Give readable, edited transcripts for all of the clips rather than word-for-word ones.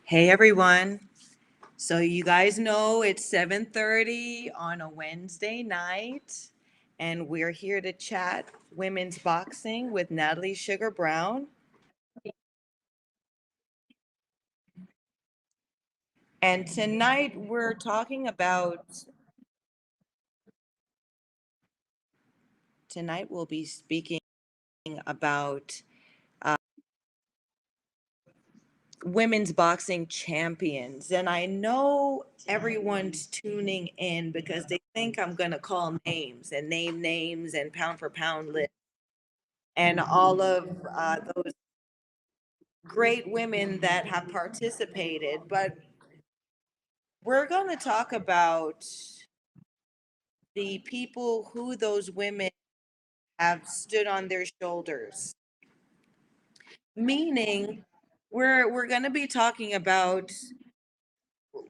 Hey everyone. So you guys know it's 7:30 on a Wednesday night and we're here to chat women's boxing with Natalie SUGAR Brown. And tonight we'll be speaking about women's boxing champions. And I know everyone's tuning in because they think I'm going to call names and name names and pound for pound list and all of those great women that have participated, but we're going to talk about the people who those women have stood on their shoulders. Meaning, we're going to be talking about,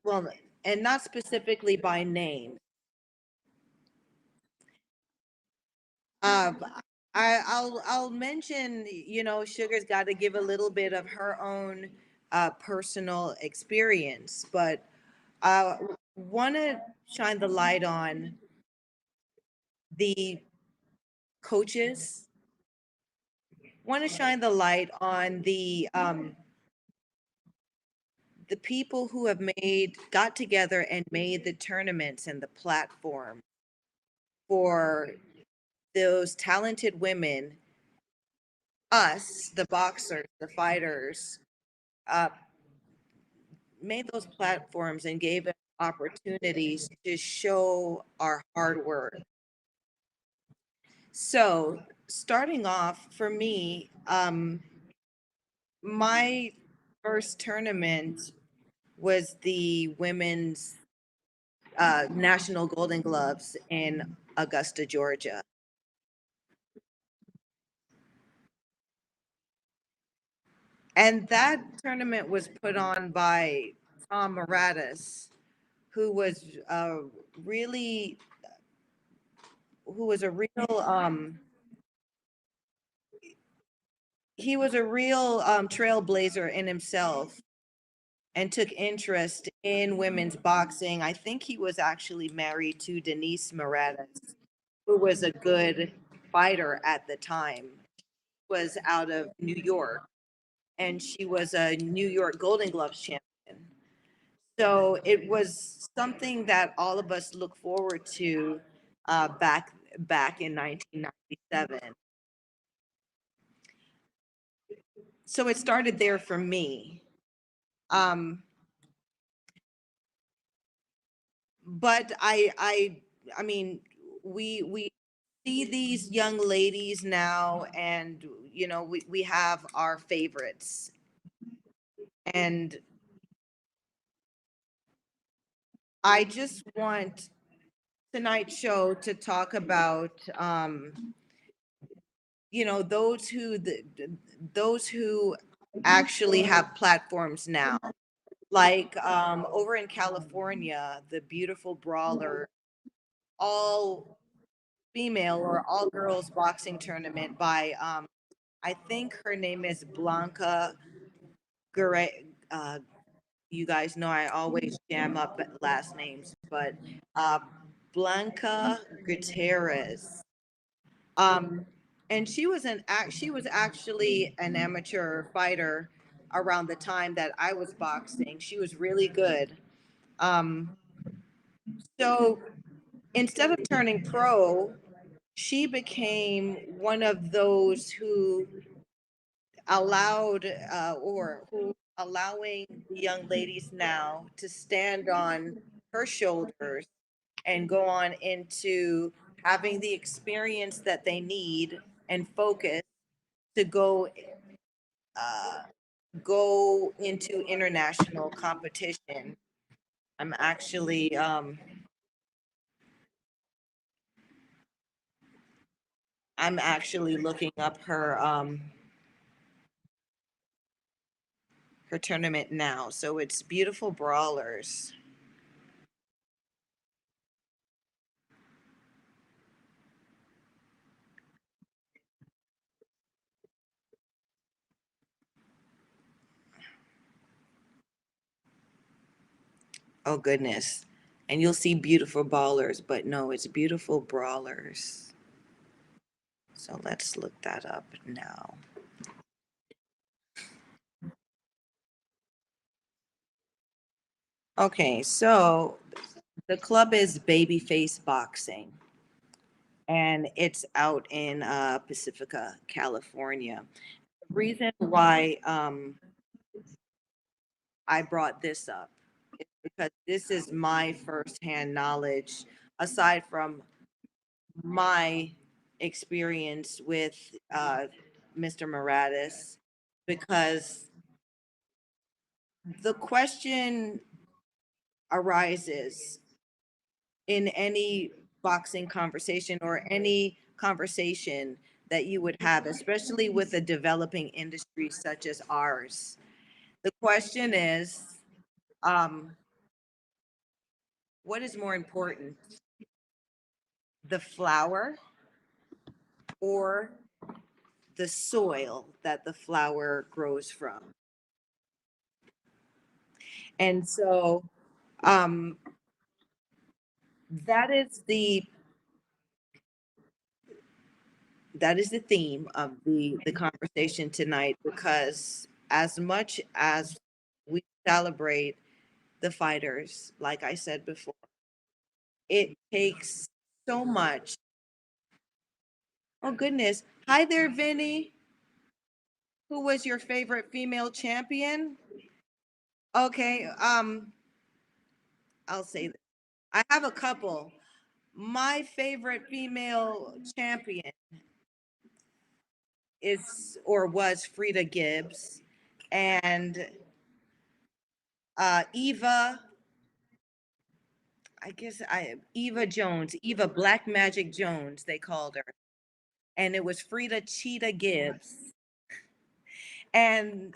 well, and not specifically by name. Um, I'll mention, Sugar's got to give a little bit of her own personal experience, but I want to shine the light on the coaches, want to shine the light on the people who have got together and made the tournaments and the platform for those talented women, us, the boxers, the fighters, uh, made those platforms and gave us opportunities to show our hard work. So, starting off for me, my first tournament was the women's National Golden Gloves in Augusta, Georgia. And that tournament was put on by Tom Moratis, who was really, who was a real, he was a real trailblazer in himself and took interest in women's boxing. I think he was actually married to Denise Moratis, who was a good fighter at the time. Was out of New York, and she was a New York Golden Gloves champion. So it was something that all of us look forward to back in 1997. So it started there for me. Um, but I mean, we see these young ladies now, and we have our favorites, and I just want tonight's show to talk about those who actually have platforms now, like over in California, the beautiful brawler, all female or all girls boxing tournament by I think her name is Blanca Gure. uh, you guys know I always jam up last names, but uh, Blanca Gutierrez. Um, and she was actually an amateur fighter around the time that I was boxing. She was really good. Um, so instead of turning pro, she became one of those who allowed or who allowing young ladies now to stand on her shoulders and go on into having the experience that they need and focus to uh, go into international competition. I'm actually looking up her tournament now. So it's beautiful brawlers. Oh goodness. And you'll see beautiful ballers, but no, it's beautiful brawlers. So let's look that up now. Okay, so the club is Babyface Boxing, and it's out in Pacifica, California. The reason why I brought this up is because this is my firsthand knowledge, aside from my experience with Mr. Maratis, because the question arises in any boxing conversation or any conversation that you would have, especially with a developing industry such as ours. The question is, um, what is more important, the flower or the soil that the flower grows from? And so um, that is the that is the theme of the conversation tonight, because as much as we celebrate the fighters, like I said before, it takes so much. Oh goodness. Hi there, Vinny. Who was your favorite female champion? Okay, I'll say this. I have a couple. My favorite female champion is or was Frida Gibbs, and Eva, Eva Jones, Eva Black Magic Jones, they called her. And it was Frida Cheetah Gibbs. And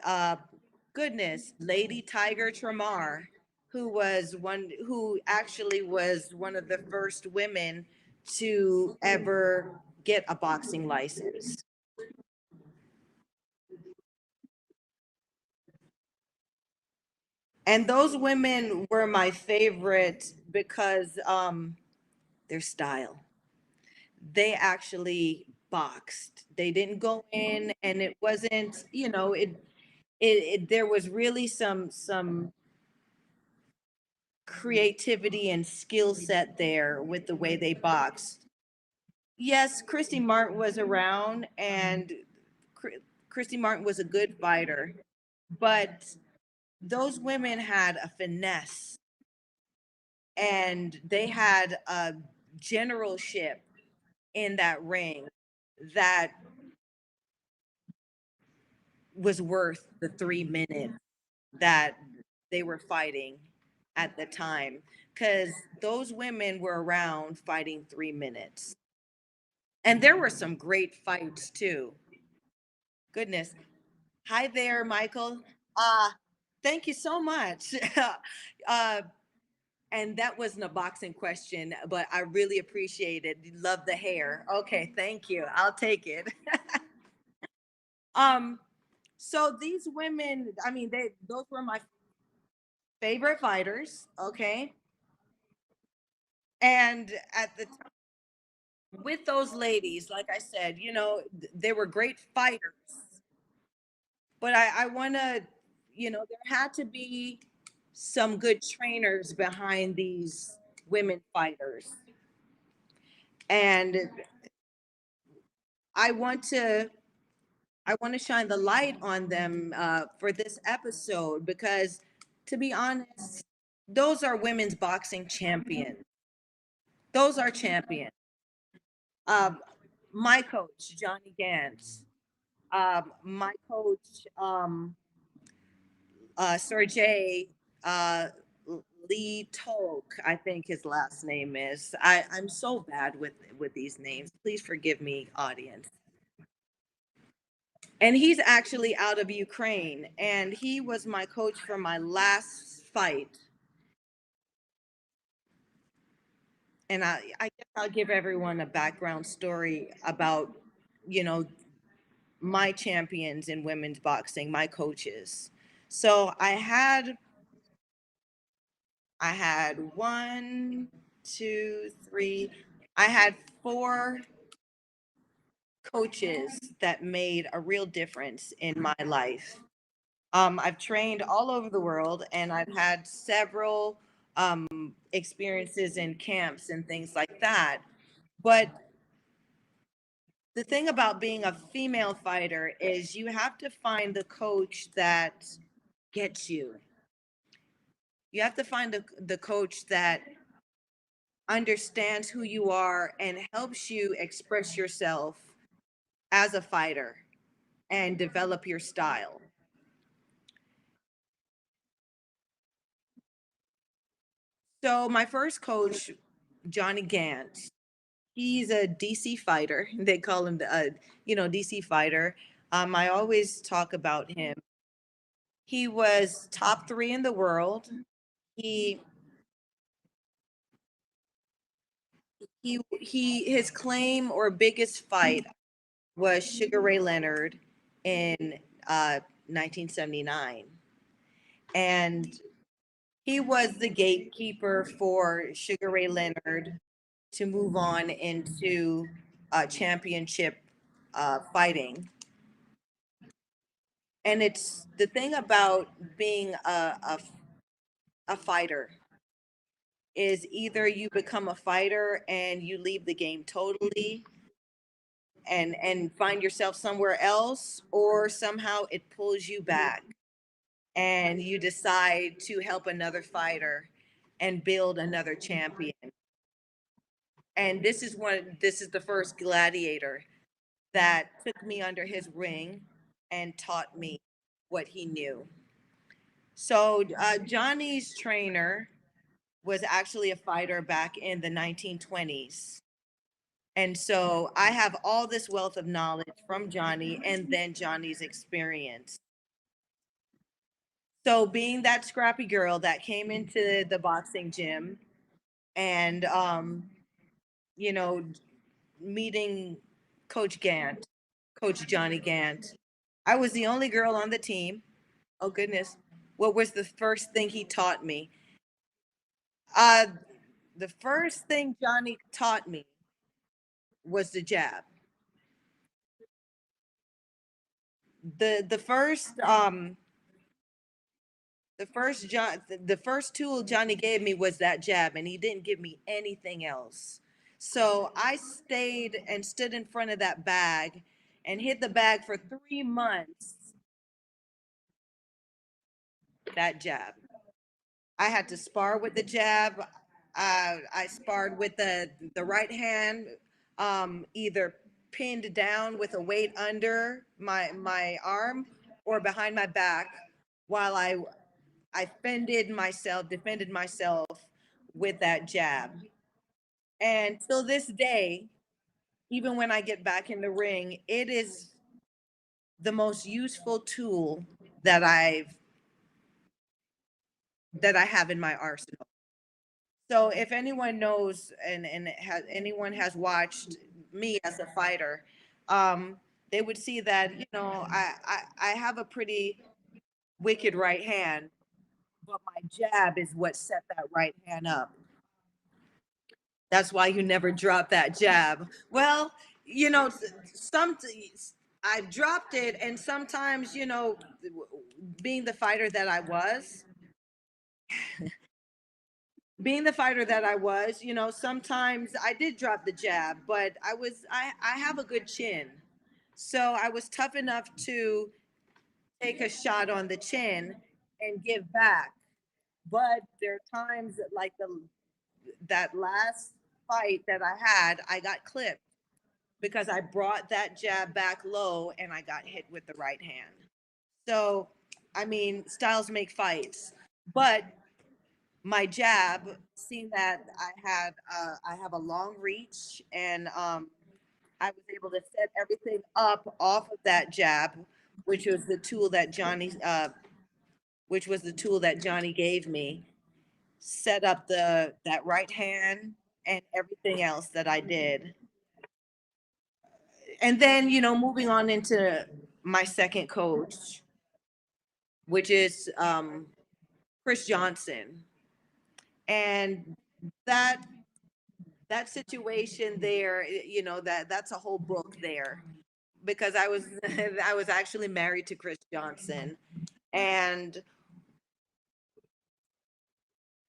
goodness, Lady Tiger Tramar, who actually was one of the first women to ever get a boxing license. And those women were my favorite because their style. They actually boxed. They didn't go in, and it wasn't, there was really some creativity and skill set there with the way they boxed. Yes, Christy Martin was around, and Christy Martin was a good fighter, but those women had a finesse, and they had a generalship in that ring that was worth the 3 minutes that they were fighting at the time, because those women were around fighting 3 minutes. And there were some great fights too. Goodness. Hi there, Michael. Uh, Thank you so much. uh, and that wasn't a boxing question, but I really appreciate it. You love the hair. Okay, thank you. I'll take it. um, so these women, I mean, those were my favorite fighters. Okay. And at the with those ladies, like I said, they were great fighters, but I want to, there had to be some good trainers behind these women fighters. And I want to, I want to shine the light on them for this episode, because to be honest, those are women's boxing champions. Those are champions. Um, my coach, Johnny Gant, my coach, Sergey uh, Lee Tolk, I think his last name is. I'm so bad with these names. Please forgive me, audience. And he's actually out of Ukraine, and he was my coach for my last fight. And I guess I'll give everyone a background story about, you know, my champions in women's boxing, my coaches. So I had one, two, three. I had four coaches that made a real difference in my life. I've trained all over the world, and I've had several experiences in camps and things like that. But the thing about being a female fighter is you have to find the coach that gets you. You have to find the coach that understands who you are and helps you express yourself as a fighter and develop your style. So my first coach, Johnny Gant, he's a DC fighter. They call him the, DC fighter. I always talk about him. He was top three in the world. He his claim or biggest fight was Sugar Ray Leonard in 1979, and he was the gatekeeper for Sugar Ray Leonard to move on into championship fighting. And it's the thing about being a fighter is either you become a fighter and you leave the game totally and find yourself somewhere else, or somehow it pulls you back and you decide to help another fighter and build another champion. And this is the first gladiator that took me under his wing and taught me what he knew. So Johnny's trainer was actually a fighter back in the 1920s. And so I have all this wealth of knowledge from Johnny and then Johnny's experience. So being that scrappy girl that came into the boxing gym and you know, meeting Coach Gant, Coach Johnny Gant, I was the only girl on the team. Oh goodness. What was the first thing he taught me? Uh the first thing Johnny taught me was the jab. The first the first tool Johnny gave me was that jab, and he didn't give me anything else. So I stayed and stood in front of that bag and hit the bag for 3 months. That jab. I had to spar with the jab. I sparred with the right hand, either pinned down with a weight under my arm or behind my back, while I defended myself with that jab. And till this day, even when I get back in the ring, it is the most useful tool that I have in my arsenal. So if anyone knows and anyone has watched me as a fighter, um, they would see that I have a pretty wicked right hand, but my jab is what set that right hand up. That's why you never drop that jab. Well, some I've dropped it, and sometimes, being the fighter that I was, being the fighter that I was, sometimes I did drop the jab, but I have a good chin. So I was tough enough to take a shot on the chin and give back. But there are times like that last fight that I had, I got clipped because I brought that jab back low and I got hit with the right hand. So, I mean, styles make fights, but my jab, seeing that I have a long reach, and I was able to set everything up off of that jab, which was the tool that Johnny gave me. Set up that right hand and everything else that I did, and then moving on into my second coach, which is Chris Johnson. And that that situation there, that's a whole book there, because I was I was actually married to Chris Johnson, and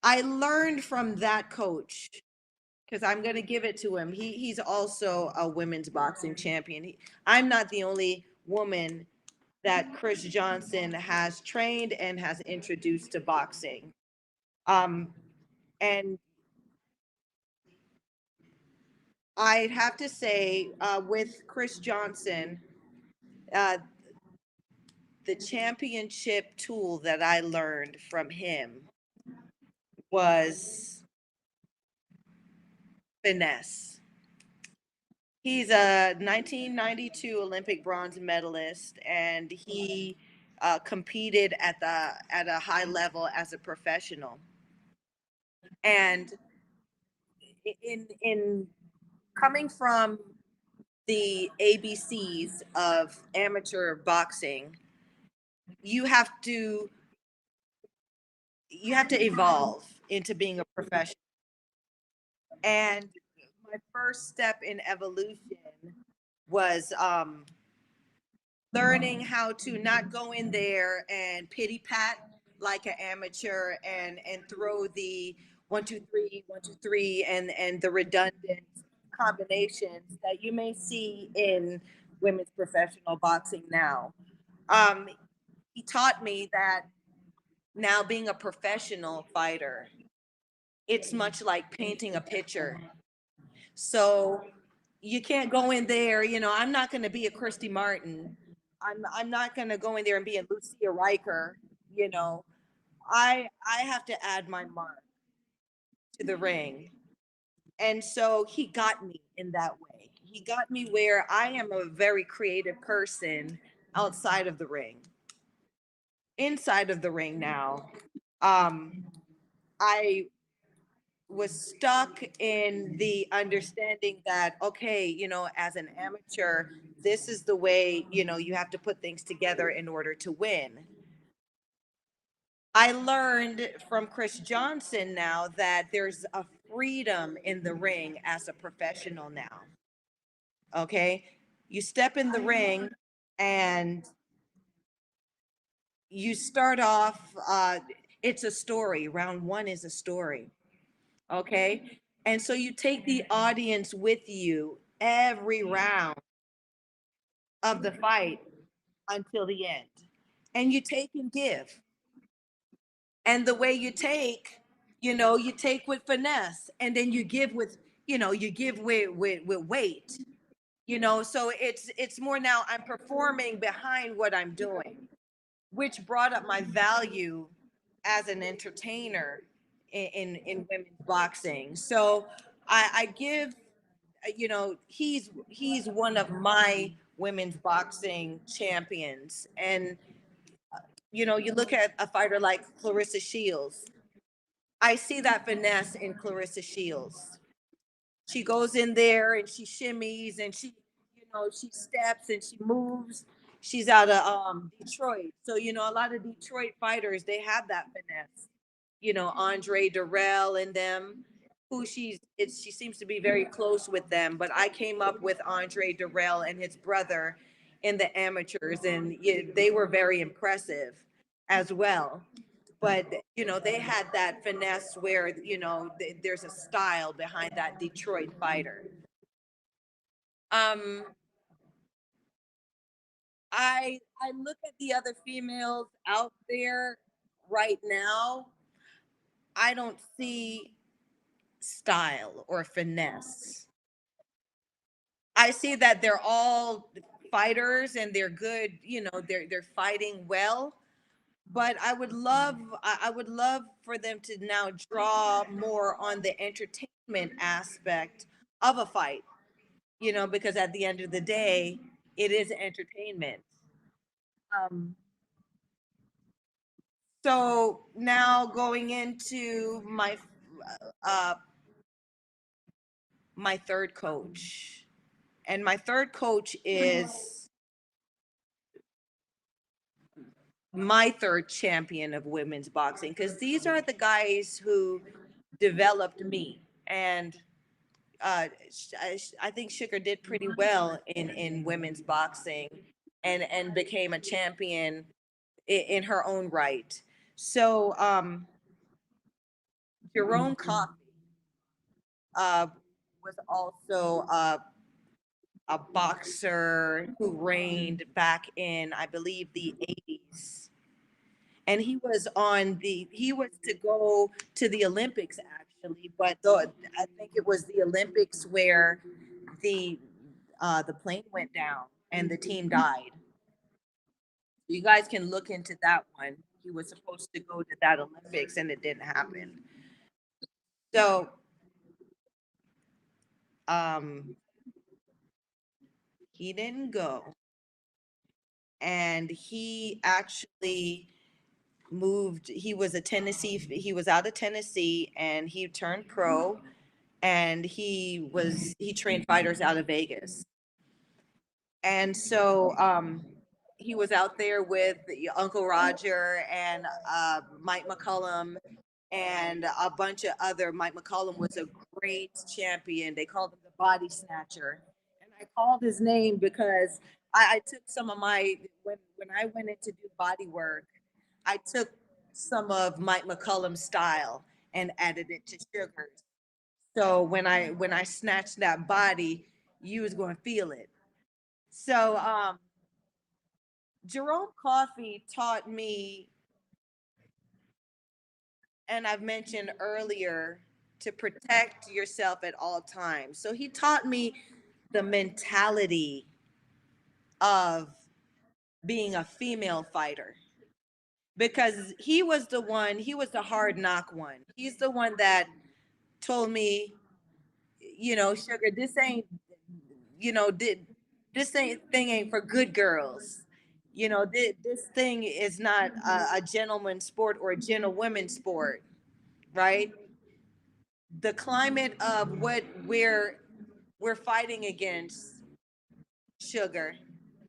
I learned from that coach, because I'm going to give it to him. He's also a women's boxing champion. I'm not the only woman that Chris Johnson has trained and has introduced to boxing. Um, and I'd have to say, with Chris Johnson, uh, the championship tool that I learned from him was finesse. He's a 1992 Olympic bronze medalist, and he competed at a high level as a professional. And in coming from the ABCs of amateur boxing, you have to you have to evolve into being a professional. And my first step in evolution was learning how to not go in there and pity pat like an amateur, and throw the 1 2 3 1 2 3 and the redundant combinations that you may see in women's professional boxing now. um, he taught me that now, being a professional fighter, it's much like painting a picture. So you can't go in there, I'm not going to be a Christy Martin. I'm not going to go in there and be a Lucia Riker. you know I have to add my mark to the ring. And so he got me in that way. He got me where I am a very creative person outside of the ring. Inside of the ring now, um I was stuck in the understanding that, okay, as an amateur, this is the way, you have to put things together in order to win. I learned from Chris Johnson now that there's a freedom in the ring as a professional now. Okay? You step in the ring and you start off, it's a story. Round one is a story. Okay? And so you take the audience with you every round of the fight until the end. And you take and give. And the way you take, you take with finesse, and then you give with, you give with weight. So it's more now I'm performing behind what I'm doing, which brought up my value as an entertainer in women's boxing. So I give, he's one of my women's boxing champions. And you look at a fighter like Clarissa Shields. I see that finesse in Clarissa Shields. She goes in there and she shimmies, and she steps and she moves. She's out of Detroit. So a lot of Detroit fighters, they have that finesse. Andre Durrell and them, who she seems to be very close with them. But I came up with Andre Durrell and his brother in the amateurs, and they were very impressive as well. But they had that finesse where there's a style behind that Detroit fighter. um I look at the other females out there right now. I don't see style or finesse. I see that they're all fighters and they're good, they're fighting well. But I would love for them to now draw more on the entertainment aspect of a fight, because at the end of the day, it is entertainment. Um, so now going into uh, my third coach, and my third coach is my third champion of women's boxing, because these are the guys who developed me. And I think Sugar did pretty well in women's boxing, and became a champion in her own right. So Jerome Coffey uh, was also a boxer who reigned back in, I believe, the 80s. And he was to go to the Olympics actually, but I think it was the Olympics where the the plane went down and the team died. You guys can look into that one. He was supposed to go to that Olympics and it didn't happen. So um he didn't go, and he actually moved. He was out of Tennessee and he turned pro, and he trained fighters out of Vegas. And so he was out there with Uncle Roger and Mike McCullum and a bunch of other. Mike McCullum was a great champion. They called him the body snatcher. And I called his name because I took some of my when I went in to do body work, I took some of Mike McCullum's style and added it to Sugar's. So when I snatched that body, you was gonna feel it. So Jerome Coffey taught me, and I've mentioned earlier, to protect yourself at all times. So he taught me the mentality of being a female fighter, because he was the hard knock one. He's the one that told me, Sugar, this ain't, did this ain't thing ain't for good girls. This thing is not a gentleman's sport or a gentlewoman's sport, right? The climate of what we're fighting against, Sugar,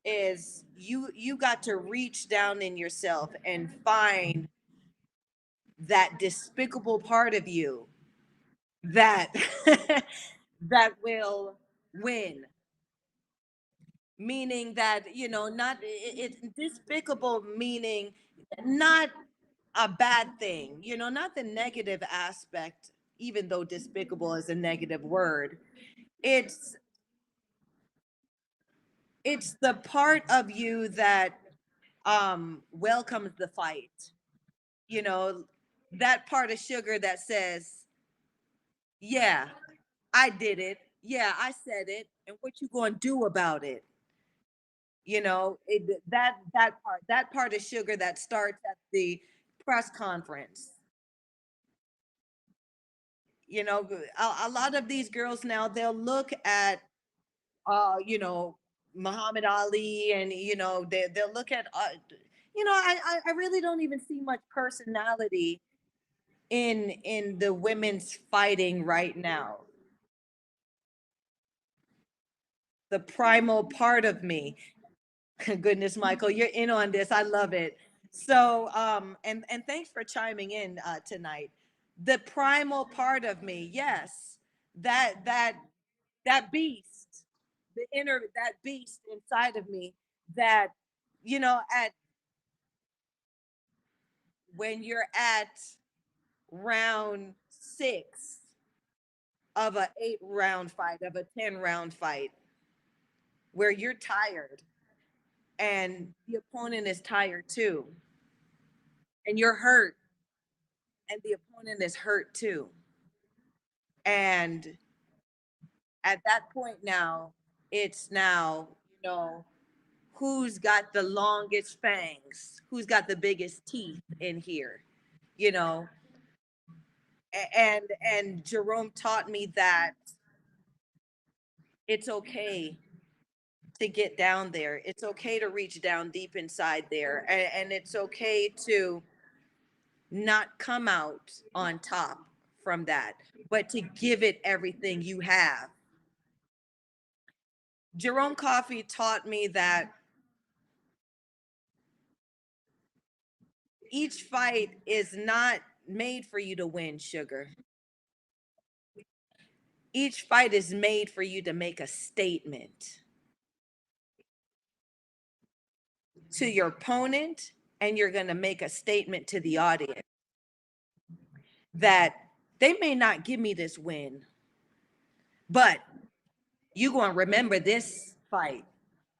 is you got to reach down in yourself and find that despicable part of you that that will win. Meaning that, not it's despicable, meaning not a bad thing, not the negative aspect, even though despicable is a negative word. It's it's the part of you that welcomes the fight. You know, that part of Sugar that says, "Yeah, I did it. Yeah, I said it. And what you going to do about it?" That part of Sugar that starts at the press conference. A lot of these girls now, they'll look at uh you know Muhammad Ali, and they'll look at I really don't even see much personality in the women's fighting right now. The primal part of me. Goodness, Michael, you're in on this. I love it. So, and thanks for chiming in tonight. The primal part of me, yes, that beast, that beast inside of me, that at when you're at round six of a 8 round fight, of a 10 round fight, where you're tired and the opponent is tired too, and you're hurt and the opponent is hurt too. And at that point now, it's now, who's got the longest fangs, who's got the biggest teeth in here, you know. And Jerome taught me that it's okay to get down there. It's okay to reach down deep inside there, and it's okay to not come out on top from that, but to give it everything you have. Jerome Coffey taught me that each fight is not made for you to win, Sugar. Each fight is made for you to make a statement to your opponent, and you're going to make a statement to the audience that they may not give me this win, but you going to remember this fight.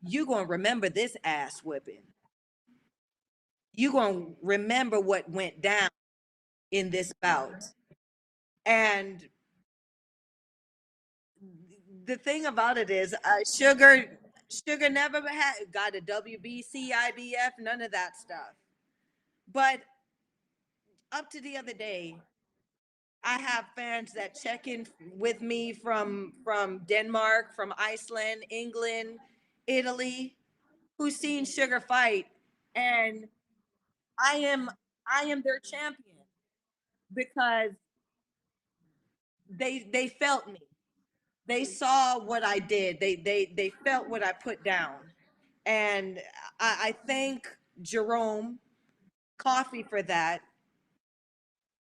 You going to remember this ass whipping. You going to remember what went down in this bout. And the thing about it is, Sugar never got a WBC, IBF, none of that stuff. But up to the other day, I have fans that check in with me from Denmark, from Iceland, England, Italy, who's seen Sugar fight, and I am I am their champion because they felt me. They saw what I did. They felt what I put down, and I thank Jerome Coffee for that.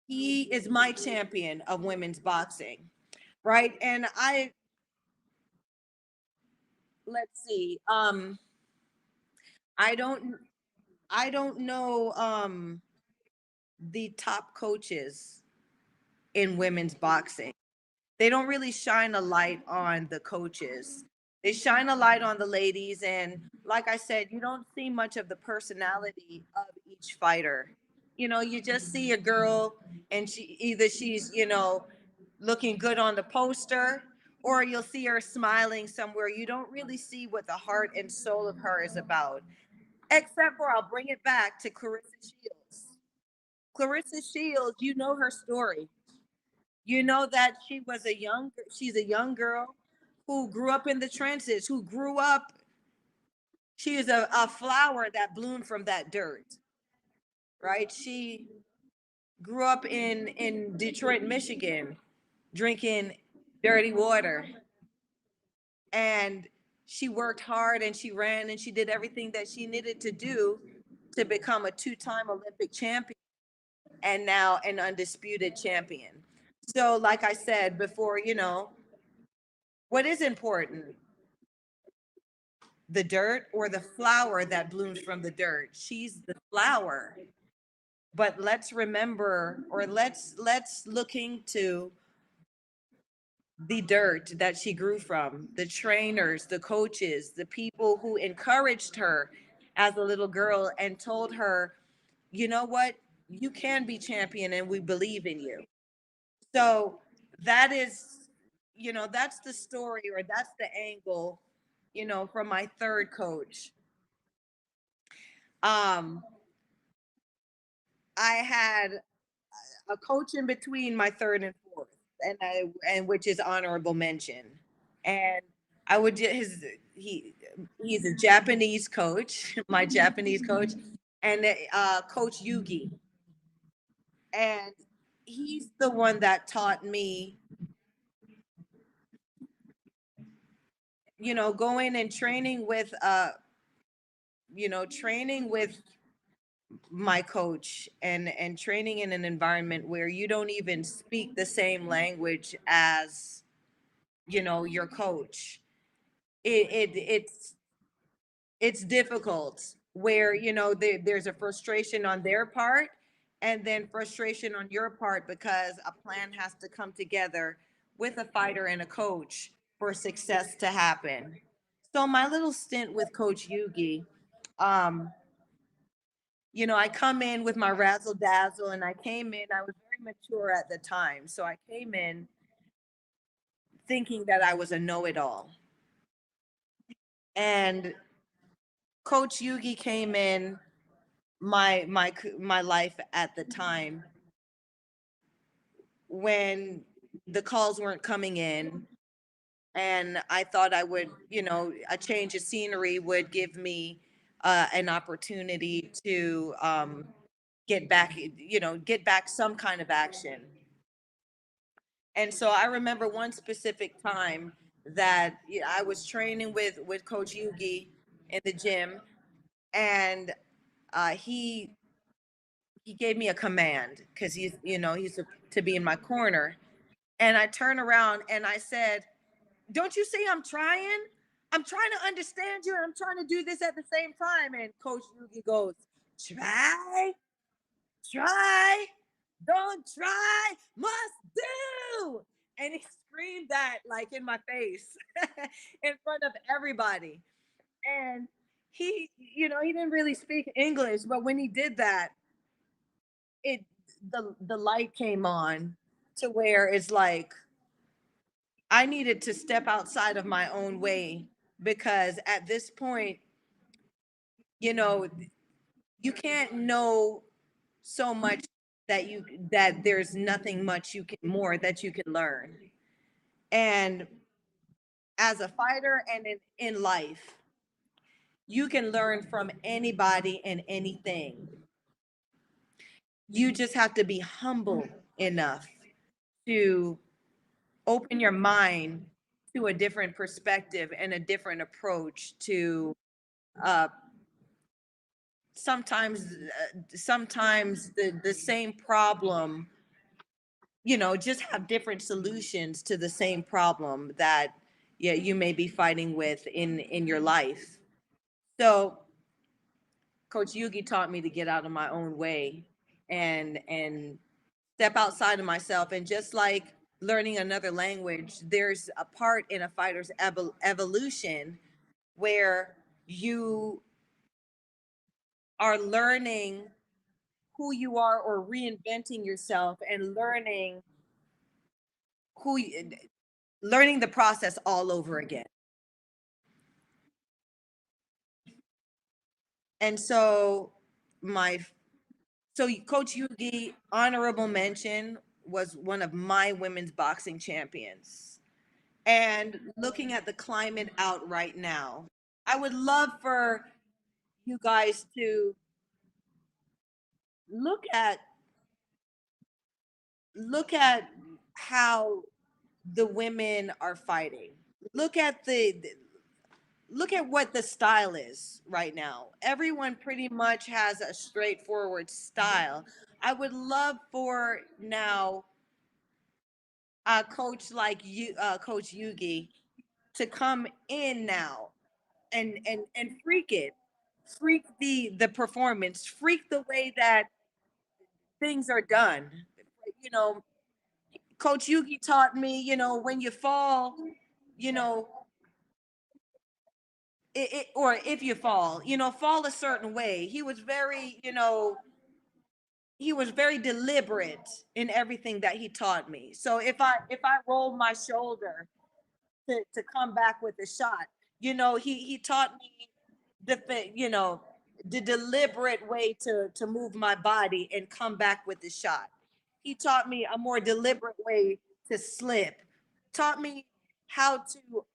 He is my champion of women's boxing, right? And let's see. I don't I don't know the top coaches in women's boxing. They don't really shine a light on the coaches. They shine a light on the ladies, and like I said, you don't see much of the personality of each fighter. You just see a girl, and she's looking good on the poster, or you'll see her smiling somewhere. You don't really see what the heart and soul of her is about. Except for, I'll bring it back to Clarissa Shields. Clarissa Shields, you know her story. You know that she's a young girl who grew up in the trenches, who grew up, she is a flower that bloomed from that dirt, right? She grew up in Detroit, Michigan, drinking dirty water. And she worked hard, and she ran, and she did everything that she needed to do to become a two-time Olympic champion, and now an undisputed champion. So, like I said before, what is important, the dirt or the flower that blooms from the dirt? She's the flower. But let's remember, or let's look into the dirt that she grew from, the trainers, the coaches, the people who encouraged her as a little girl and told her, you know what, you can be champion, and we believe in you. So that is, that's the story, or that's the angle, from my third coach. Um, I had a coach in between my third and fourth, and which is honorable mention. And I would he's a Japanese coach, my Japanese coach, and Coach Yugi, and he's the one that taught me, going and training with my coach, and training in an environment where you don't even speak the same language as your coach. It's difficult, where there's a frustration on their part, and then frustration on your part, because a plan has to come together with a fighter and a coach for success to happen. So my little stint with Coach Yugi, um I come in with my razzle dazzle, and I was very mature at the time. So I came in thinking that I was a know-it-all. And Coach Yugi came in my life at the time when the calls weren't coming in, and I thought a change of scenery would give me an opportunity to get back some kind of action. And so I remember one specific time that I was training with Coach Yugi in the gym, and he gave me a command, because he's to be in my corner. And I turned around and I said, "Don't you see I'm trying? I'm trying to understand you. I'm trying to do this at the same time." And Coach Yugi goes, "Try, try, don't try, must do." And he screamed that like in my face in front of everybody. And he didn't really speak English, but when he did that, it the light came on to where it's like I needed to step outside of my own way, because at this point, you know, you can't know so much that there's nothing much you can more that you can learn. And as a fighter and in life, you can learn from anybody and anything. You just have to be humble enough to open your mind to a different perspective and a different approach to uh, sometimes the same problem, just have different solutions to the same problem that, yeah, you may be fighting with in your life. So Coach Yugi taught me to get out of my own way and step outside of myself. And just like learning another language, there's a part in a fighter's evolution where you are learning who you are or reinventing yourself and who you, learning the process all over again. And so my Coach Yugi, honorable mention, was one of my women's boxing champions. And looking at the climate out right now, I would love for you guys to look at look at how the women are fighting. Look at look at what the style is right now. Everyone pretty much has a straightforward style. I would love for now a coach like you, Coach Yugi, to come in now and freak the performance, freak the way that things are done. You know, Coach Yugi taught me, when you fall, you know, or if you fall, fall a certain way. He was very deliberate in everything that he taught me. So if I roll my shoulder to come back with a shot, he taught me the deliberate way to move my body and come back with the shot. He taught me a more deliberate way to slip. Taught me how to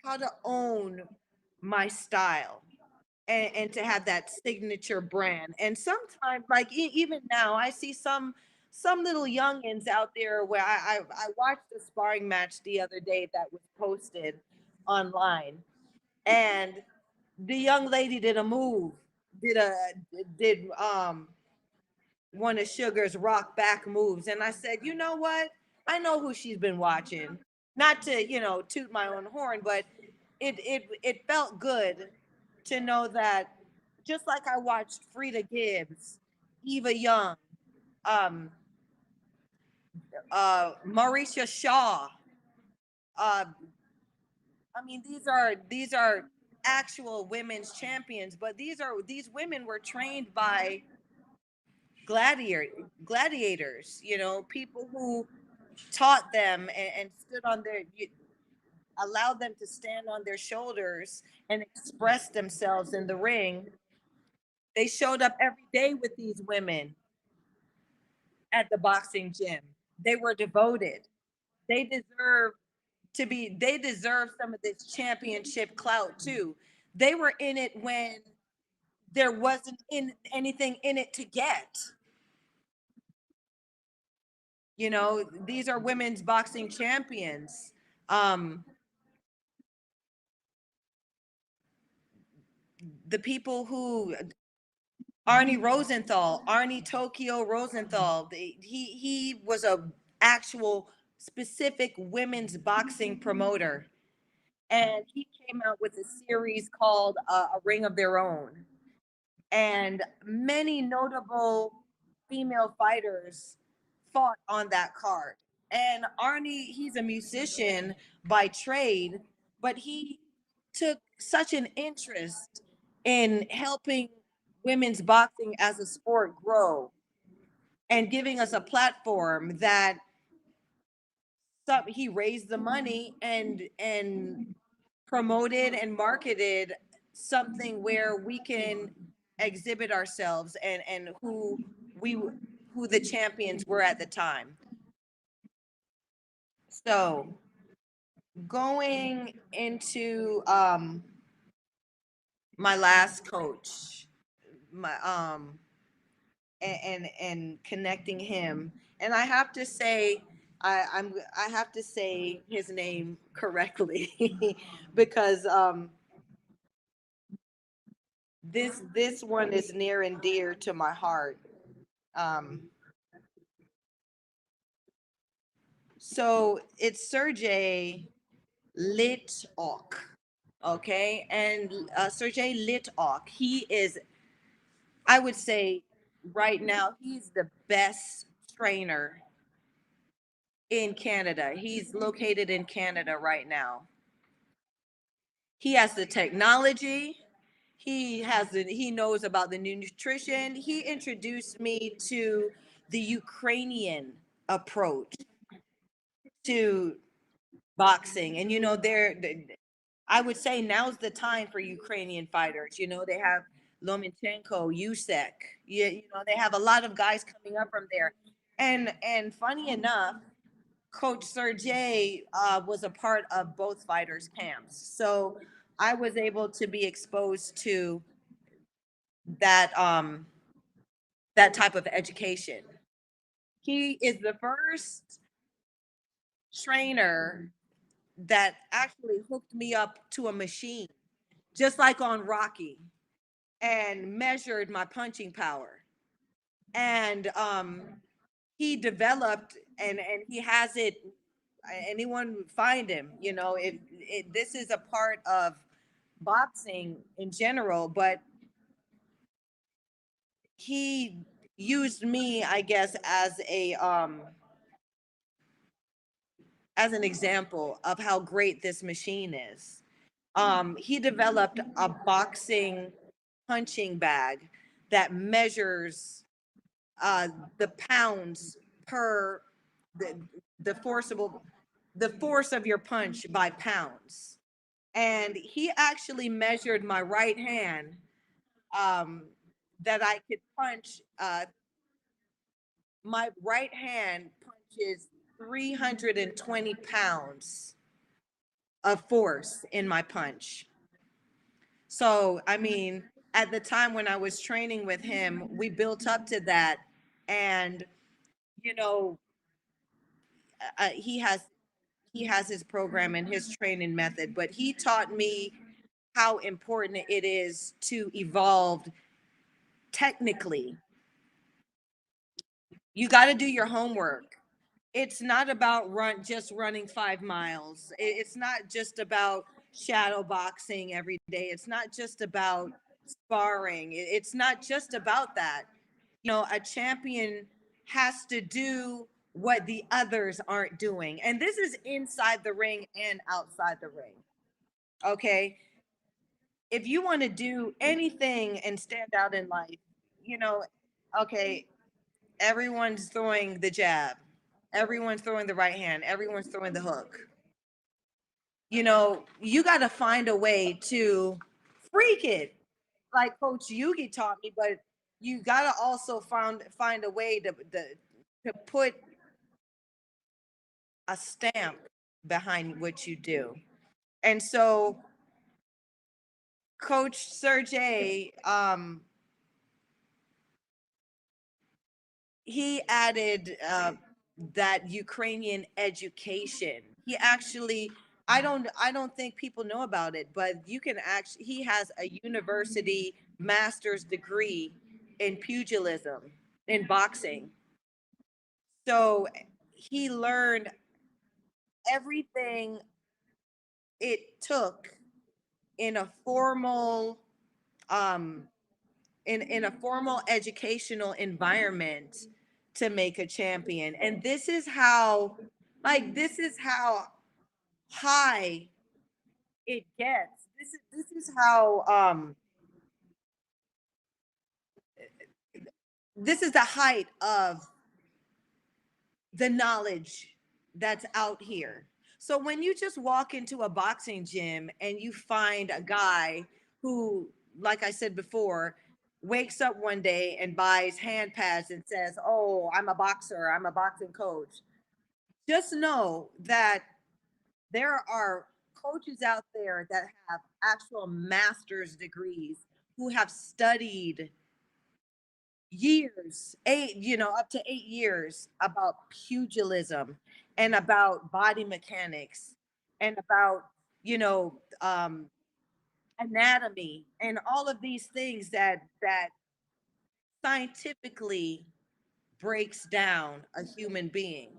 how to own my style and to have that signature brand. And sometimes, like even now, I see some little youngins out there where I watched a sparring match the other day that was posted online, and the young lady did a move, did one of Sugar's rock back moves, and I said, you know what? I know who she's been watching. Not to toot my own horn, but it felt good to know that, just like I watched Frida Gibbs, Eva Young, um, Mauricia Shaw. Uh, I mean, these are actual women's champions, but these women were trained by gladiators. People who taught them and stood on allowed them to stand on their shoulders and express themselves in the ring. They showed up every day with these women at the boxing gym. They were devoted. They deserve they deserve some of this championship clout too. They were in it when there wasn't anything in it to get. These are women's boxing champions. Um, the people who Arnie Tokyo Rosenthal, he was a actual specific women's boxing promoter, and he came out with a series called A Ring of Their Own, and many notable female fighters fought on that card. And Arnie, he's a musician by trade, but he took such an interest in helping women's boxing as a sport grow and giving us a platform that he raised the money and promoted and marketed something where we can exhibit ourselves and we who the champions were at the time. So going into my last coach, my and connecting him, and I have to say I have to say his name correctly because this one is near and dear to my heart. Um, so it's Sergey Litok, okay, and Sergey Litok, he is, I would say, right now he's the best trainer in Canada. He's located in Canada right now. He has the technology. He knows about the nutrition. He introduced me to the Ukrainian approach to boxing. And I would say now's the time for Ukrainian fighters. They have Lomachenko, Yusek. They have a lot of guys coming up from there. And funny enough, Coach Sergey was a part of both fighters' camps. So I was able to be exposed to that that type of education. He is the first trainer that actually hooked me up to a machine, just like on Rocky, and measured my punching power. And he developed and he has it. Anyone find him? This is a part of boxing in general, but he used me, I guess, as an example of how great this machine is. He developed a boxing punching bag that measures uh, the pounds per the the forcible the force of your punch by pounds. And he actually measured my right hand, um, that I could punch. My right hand punches 320 pounds of force in my punch. So, I mean, at the time when I was training with him, we built up to that. And, you know, uh, he has he has his program and his training method, but he taught me how important it is to evolve technically. You got to do your homework. It's not about just running 5 miles. It's not just about shadow boxing every day. It's not just about sparring. It's not just about that. A champion has to do what the others aren't doing. And this is inside the ring and outside the ring. Okay. If you want to do anything and stand out in life, you know, okay, everyone's throwing the jab, everyone's throwing the right hand, everyone's throwing the hook. You got to find a way to freak it, like Coach Yugi taught me, but you got to also find a way to put a stamp behind what you do. And so Coach Sergey, he added that Ukrainian education. He actually, I don't think people know about it, but you can actually, he has a university master's degree in pugilism, in boxing. So he learned everything it took in a formal um in a formal educational environment to make a champion. And this is how, like, this is how high it gets. This is how this is the height of the knowledge that's out here. So when you just walk into a boxing gym and you find a guy who, like I said before, wakes up one day and buys hand pads and says, "Oh, I'm a boxer, I'm a boxing coach." Just know that there are coaches out there that have actual master's degrees, who have studied years, up to 8 years, about pugilism and about body mechanics and about, you know, anatomy and all of these things that scientifically breaks down a human being.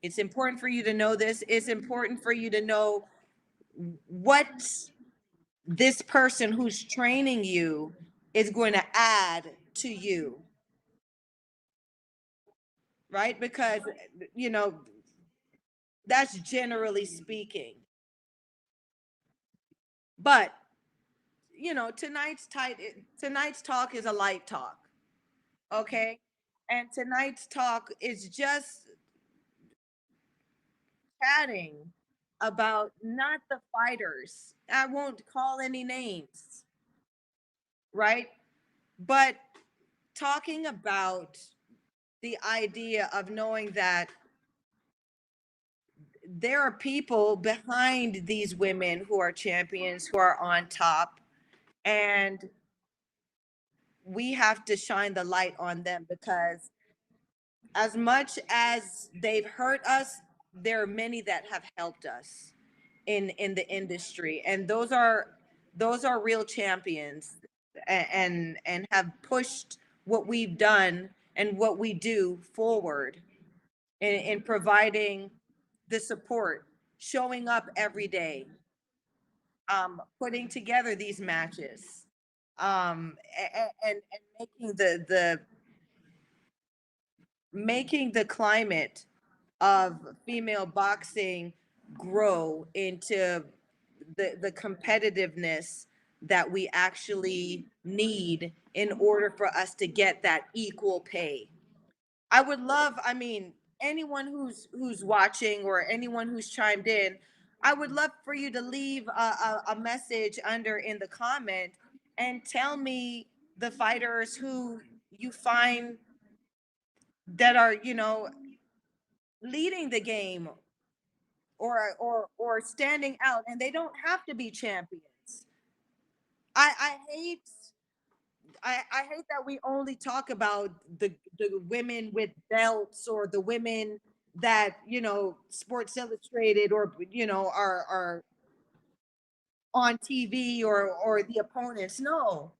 It's important for you to know this. It's important for you to know what this person who's training you is going to add to you, right? Because, you know, that's generally speaking. But, tonight's talk is a light talk, okay? And tonight's talk is just chatting about not the fighters. I won't call any names, right? But talking about the idea of knowing that there are people behind these women who are champions, who are on top, and we have to shine the light on them, because as much as they've hurt us, there are many that have helped us in the industry, and those are real champions, and have pushed what we've done and what we do forward in providing the support, showing up every day, putting together these matches, and making the climate of female boxing grow into the competitiveness that we actually need in order for us to get that equal pay. I would love, I mean, anyone who's watching or anyone who's chimed in, I would love for you to leave a message under in the comment and tell me the fighters who you find that are, leading the game, or standing out, and they don't have to be champions. I hate I hate that we only talk about the women with belts, or the women that, Sports Illustrated, or, are on TV, or the opponents. No,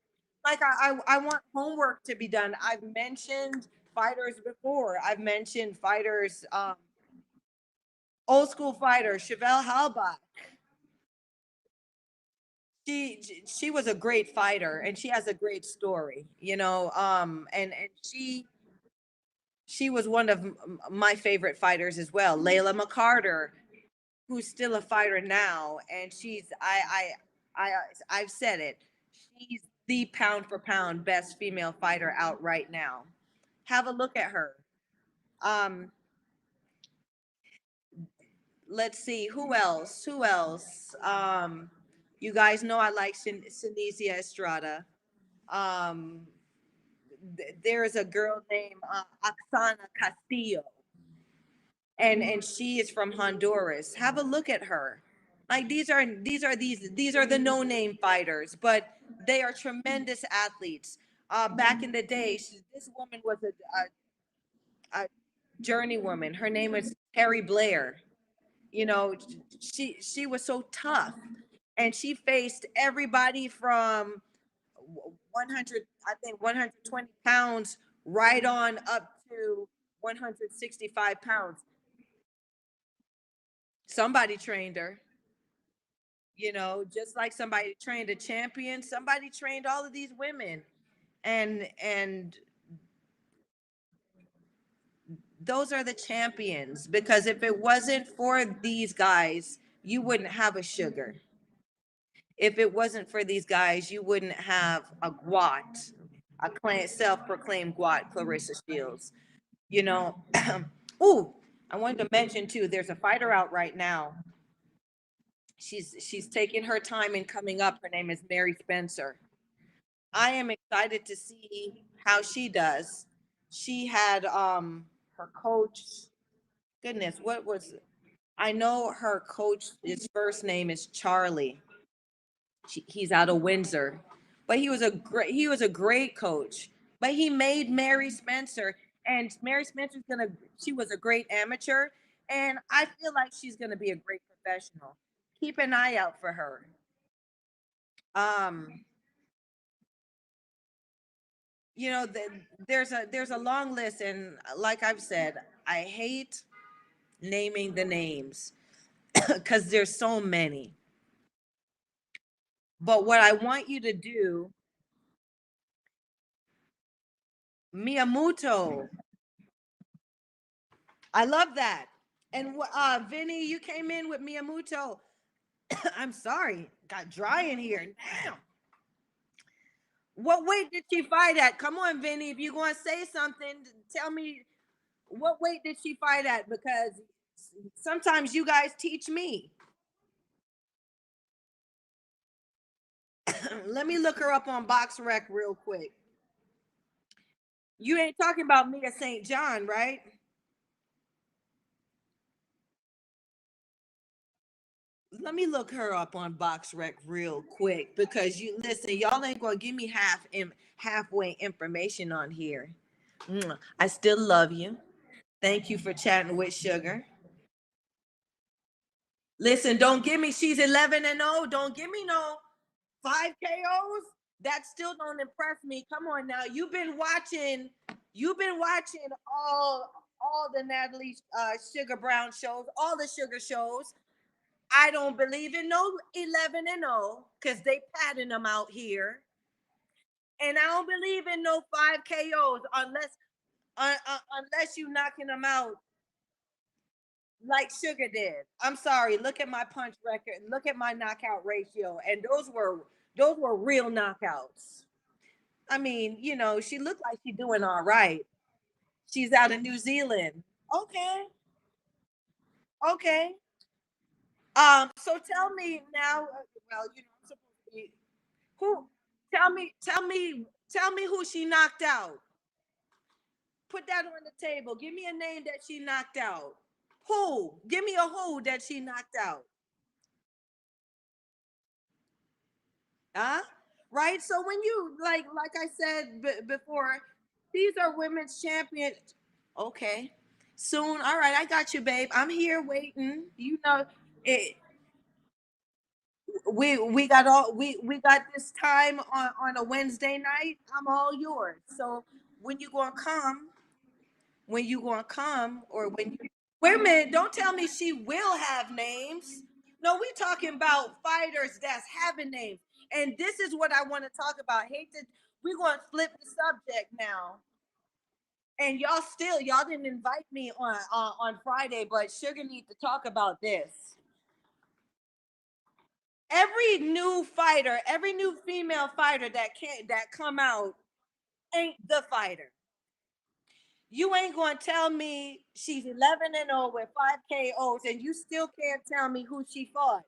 like, I want homework to be done. I've mentioned fighters before. I've mentioned fighters, old school fighter Chevelle Halbach. She was a great fighter, and she has a great story, and she was one of my favorite fighters as well. Layla McCarter, who's still a fighter now, and I've said it. She's the pound for pound best female fighter out right now. Have a look at her. Um, let's see, who else? Who else? You guys know I like Sinicia Estrada. Um, there is a girl named, Oksana Castillo, and she is from Honduras. Have a look at her. Like, these are the no name fighters, but they are tremendous athletes. Back in the day, this woman was a journeywoman. Her name was Terry Blair. You know, she was so tough, and she faced everybody from 100, I think 120 pounds, right on up to 165 pounds. Somebody trained her, just like somebody trained a champion, somebody trained all of these women. And those are the champions, because if it wasn't for these guys, you wouldn't have a Sugar. If it wasn't for these guys, you wouldn't have a Gwat, a self-proclaimed Gwat, Clarissa Shields. You know, ooh, I wanted to mention too. There's a fighter out right now. She's taking her time in coming up. Her name is Mary Spencer. I am excited to see how she does. She had her coach. Goodness, what was? I know her coach. His first name is Charlie. He's out of Windsor, but he was a great coach. But he made Mary Spencer, and Mary Spencer's gonna. She was a great amateur, and I feel like she's gonna be a great professional. Keep an eye out for her. Um, there's a long list, and like I've said, I hate naming the names because there's so many. But what I want you to do, Miyamoto. I love that. And Vinny, you came in with Miyamoto. I'm sorry, got dry in here. Damn. What weight did she fight at? Come on, Vinny. If you're going to say something, tell me what weight did she fight at? Because sometimes you guys teach me. Let me look her up on BoxRec real quick. You ain't talking about Mia St. John, right? Let me look her up on BoxRec real quick, because you listen, y'all ain't gonna give me halfway information on here. I still love you. Thank you for chatting with Sugar. Listen, don't give me she's 11-0. Don't give me no 5 KOs. That still don't impress me. Come on now. You've been watching all the Natalie Sugar Brown shows, all the Sugar shows. I don't believe in no 11-0 because they patting them out here. And I don't believe in no 5 KOs unless you knocking them out like Sugar did. I'm sorry. Look at my punch record. Look at my knockout ratio, and those were real knockouts. I mean, she looked like she's doing all right. She's out of New Zealand. Okay, okay. So tell me now. Well, I'm supposed to be who. Tell me who she knocked out. Put that on the table. Give me a name that she knocked out. Who? Give me a who that she knocked out. Huh? Right? So when you like I said before, these are women's champions. Okay. Soon. All right, I got you, babe. I'm here waiting. It, we got this time on a Wednesday night. I'm all yours. So when you gonna come? When you gonna come? Or when you wait a minute, don't tell me she will have names. No, we talking about fighters that's having names. And this is what I want to talk about. Hate that we're gonna flip the subject now. And y'all didn't invite me on Friday, but Sugar needs to talk about this. Every new fighter, every new female fighter that come out ain't the fighter. You ain't gonna tell me she's 11-0 with 5 KOs, and you still can't tell me who she fought.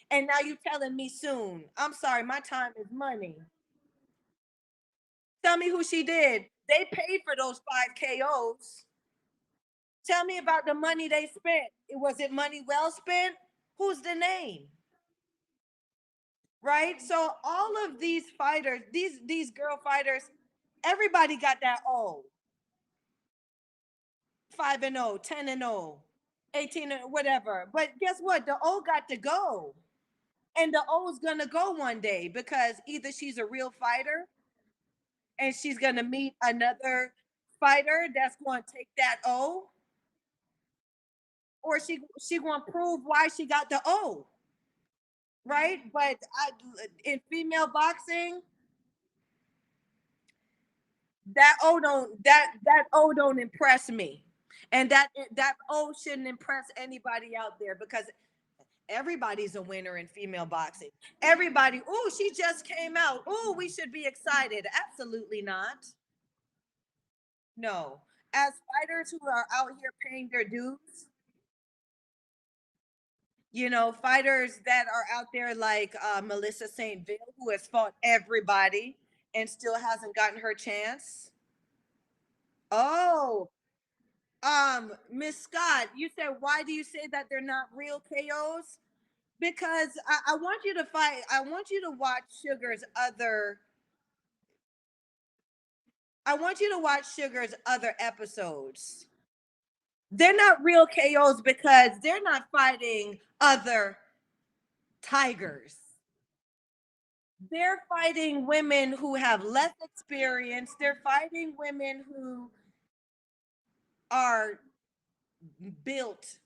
And now you telling me soon. I'm sorry, my time is money. Tell me who she did. They paid for those 5 KOs. Tell me about the money they spent. Was it money well spent? Who's the name? Right? So all of these fighters, these girl fighters, everybody got that O. 5-0, 10-0, 18, whatever. But guess what? The O got to go. And the O is gonna go one day, because either she's a real fighter and she's gonna meet another fighter that's going to take that O, or she going to prove why she got the O, right? But in female boxing, that O don't impress me, and that O shouldn't impress anybody out there because everybody's a winner in female boxing. Everybody, oh, she just came out. Oh, we should be excited. Absolutely not. No. As fighters who are out here paying their dues, fighters that are out there like Melissa St. Ville, who has fought everybody and still hasn't gotten her chance. Oh, Miss Scott, you said, why do you say that they're not real KOs? Because I want you to fight. I want you to watch Sugar's other. I want you to watch Sugar's other episodes. They're not real KOs because they're not fighting other tigers. They're fighting women who have less experience. They're fighting women who are built,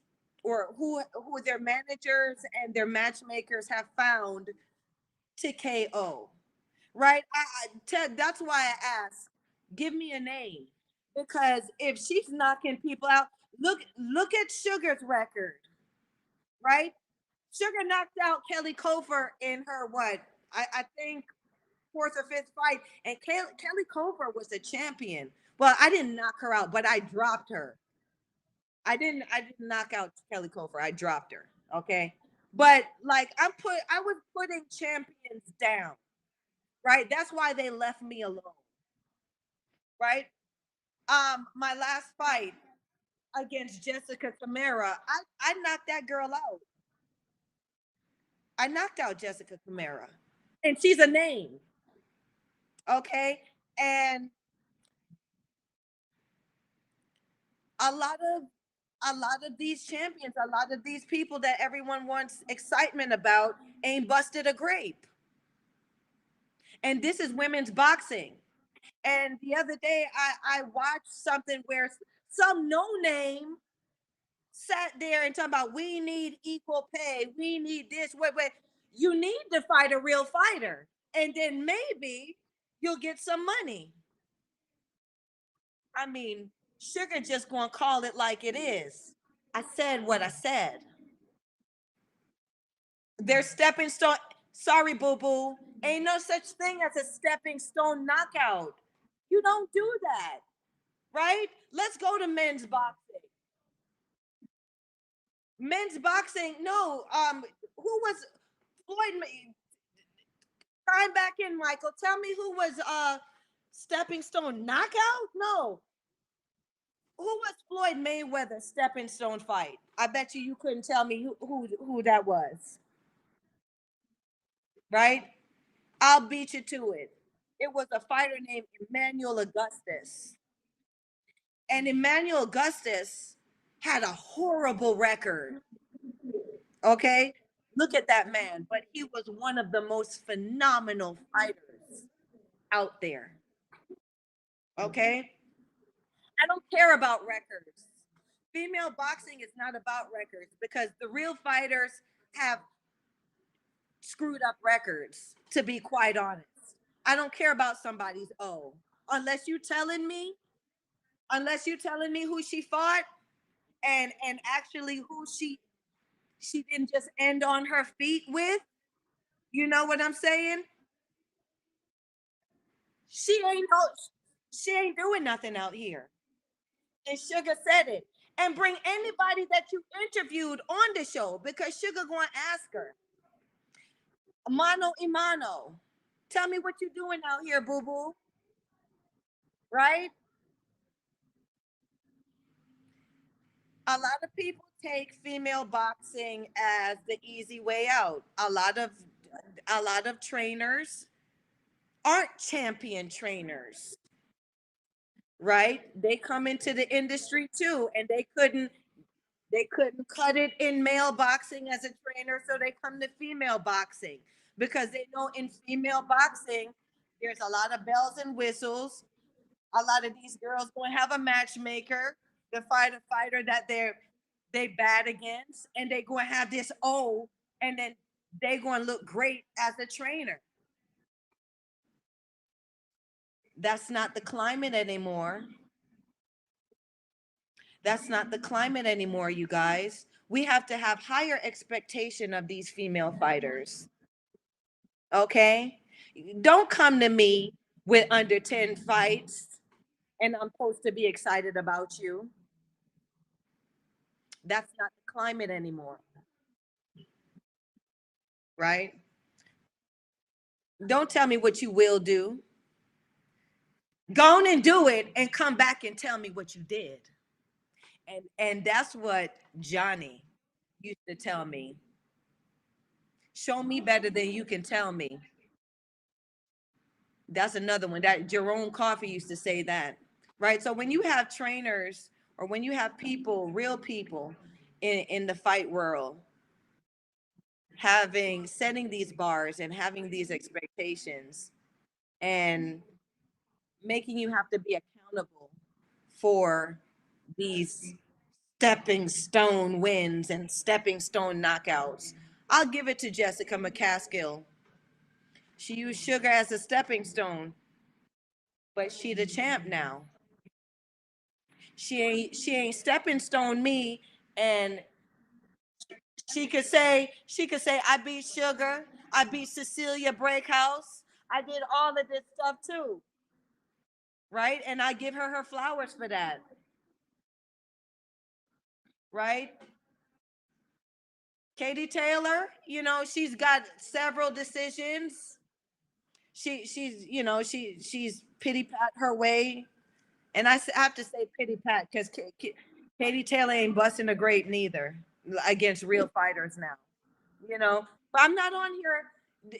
or who their managers and their matchmakers have found to KO. Right? Ted, that's why I asked, give me a name. Because if she's knocking people out, look at Sugar's record, right? Sugar knocked out Kelly Kofor in her what? I think fourth or fifth fight, and Kelly Kofor was the champion. Well, I didn't knock her out, but I dropped her. I didn't knock out Kelly Kofor. I dropped her. Okay. But like I was putting champions down, right? That's why they left me alone. Right? My last fight against Jessica Camara, I knocked that girl out. I knocked out Jessica Camara. And she's a name. Okay. And a lot of these champions, a lot of these people that everyone wants excitement about ain't busted a grape. And this is women's boxing. And the other day I watched something where some no name sat there and talking about, we need equal pay, we need this. Wait. You need to fight a real fighter. And then maybe you'll get some money. I mean, Sugar just gonna call it like it is. I said what I said. Their stepping stone. Sorry, boo boo. Ain't no such thing as a stepping stone knockout. You don't do that, right? Let's go to men's boxing. Men's boxing. No. Who was Floyd? Time back in, Michael. Tell me who was stepping stone knockout? No. Who was Floyd Mayweather's stepping stone fight? I bet you couldn't tell me who that was. Right? I'll beat you to it. It was a fighter named Emmanuel Augustus. And Emmanuel Augustus had a horrible record. Okay? Look at that man. But he was one of the most phenomenal fighters out there. Okay? I don't care about records. Female boxing is not about records because the real fighters have screwed up records, to be quite honest. I don't care about somebody's O. Unless you telling me who she fought, and actually who she didn't just end on her feet with. You know what I'm saying? She ain't no, she ain't doing nothing out here. And Sugar said it. And bring anybody that you interviewed on the show because Sugar going to ask her. Mano y mano. Tell me what you doing out here, boo boo. Right? A lot of people take female boxing as the easy way out. A lot of trainers aren't champion trainers, right? They come into the industry too, and they couldn't cut it in male boxing as a trainer, so they come to female boxing because they know in female boxing there's a lot of bells and whistles, A lot of these girls going to have a matchmaker to fight a fighter that they bad against, and they going to have this and then they going to look great as a trainer. That's not the climate anymore. That's not the climate anymore, you guys. We have to have higher expectation of these female fighters. Okay? Don't come to me with under 10 fights and I'm supposed to be excited about you. That's not the climate anymore, right? Don't tell me what you will do. Go on and do it and come back and tell me what you did. And that's what Johnny used to tell me. Show me better than you can tell me. That's another one that Jerome Coffey used to say that, right? So when you have trainers or when you have people, real people in the fight world, setting these bars and having these expectations and making you have to be accountable for these stepping stone wins and stepping stone knockouts. I'll give it to Jessica McCaskill. She used sugar as a stepping stone, but she the champ now. She ain't stepping stone me, and she could say I beat Sugar, I beat Cecilia Breakhouse, I did all of this stuff too, right? And I give her flowers for that, right? Katie Taylor, she's got several decisions. She's pity pat her way, and I have to say pity pat because Katie Taylor ain't busting a grape neither against real fighters now. But I'm not on here.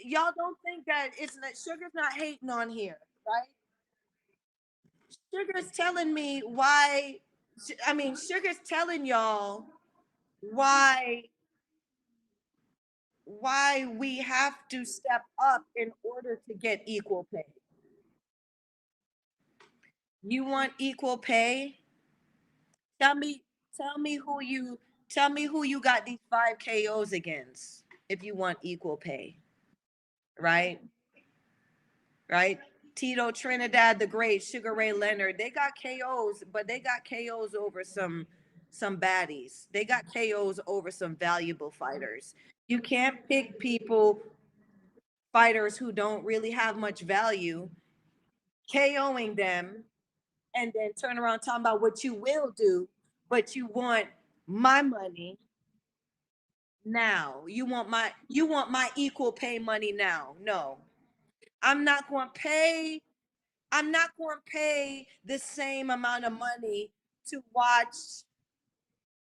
Y'all don't think that it's not Sugar's not hating on here, right? Sugar's telling me why. I mean, Sugar's telling y'all why we have to step up in order to get equal pay. You want equal pay? Tell me, tell me who you tell me who you got these 5 KOs against if you want equal pay, right? Right? Tito Trinidad the Great, Sugar Ray Leonard, they got KOs, but they got KOs over some baddies. They got KOs over some valuable fighters. You can't pick fighters who don't really have much value, KOing them, and then turn around talking about what you will do, but you want my money now. You want my equal pay money now. No. I'm not going to pay I'm not going to pay the same amount of money to watch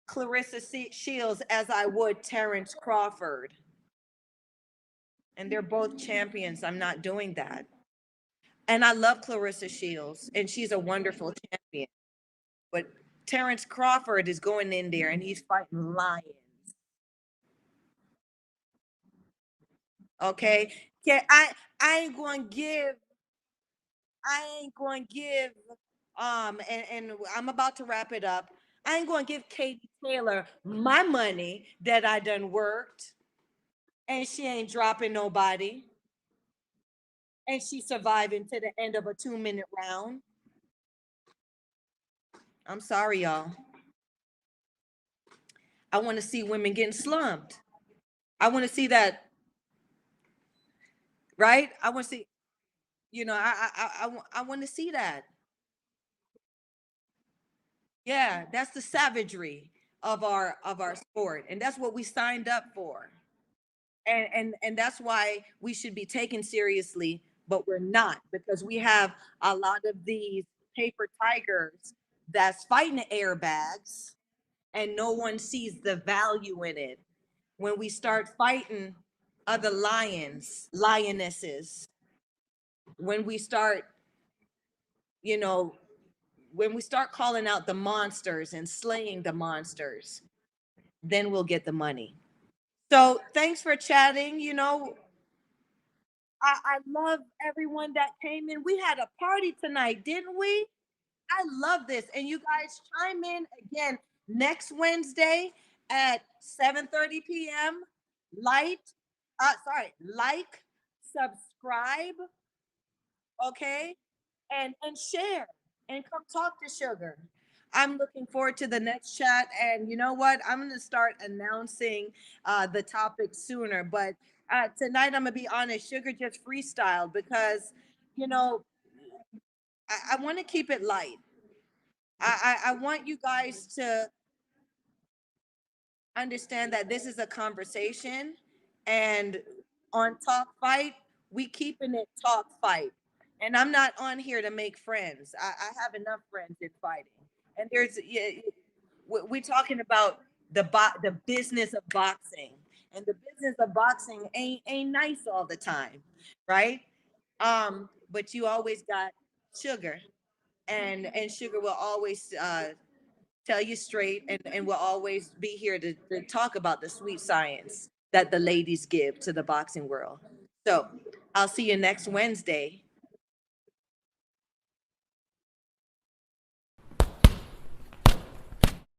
Clarissa Shields as I would Terrence Crawford. And they're both champions. I'm not doing that. And I love Clarissa Shields, and she's a wonderful champion. But Terrence Crawford is going in there and he's fighting lions. Okay. Yeah, I ain't going to give I ain't going to give and I'm about to wrap it up. I ain't going to give Katie Taylor my money that I done worked, and she ain't dropping nobody, and she surviving to the end of a 2-minute round. I'm sorry, y'all. I want to see women getting slumped. I want to see that, right? I want to see, I want to see that. Yeah, that's the savagery of our sport, and that's what we signed up for. And that's why we should be taken seriously, but we're not, because we have a lot of these paper tigers that's fighting airbags, and no one sees the value in it. When we start fighting other lionesses, when we start, you know, when we start calling out the monsters and slaying the monsters, then we'll get the money. So thanks for chatting. I love everyone that came in. We had a party tonight, didn't we? I love this. And you guys chime in again next Wednesday at 7:30 p.m. Light, like, subscribe, okay? And share and come talk to Sugar. I'm looking forward to the next chat. And you know what? I'm going to start announcing the topic sooner. But tonight, I'm going to be honest. Sugar just freestyled because, you know, I want to keep it light. I want you guys to understand that this is a conversation, and on Talk Fight, we keeping it Talk Fight. And I'm not on here to make friends. I have enough friends in fighting. And there's yeah, we're talking about the business of boxing, and the business of boxing ain't nice all the time, right? But you always got Sugar, and Sugar will always tell you straight, and we'll always be here to talk about the sweet science that the ladies give to the boxing world. So I'll see you next Wednesday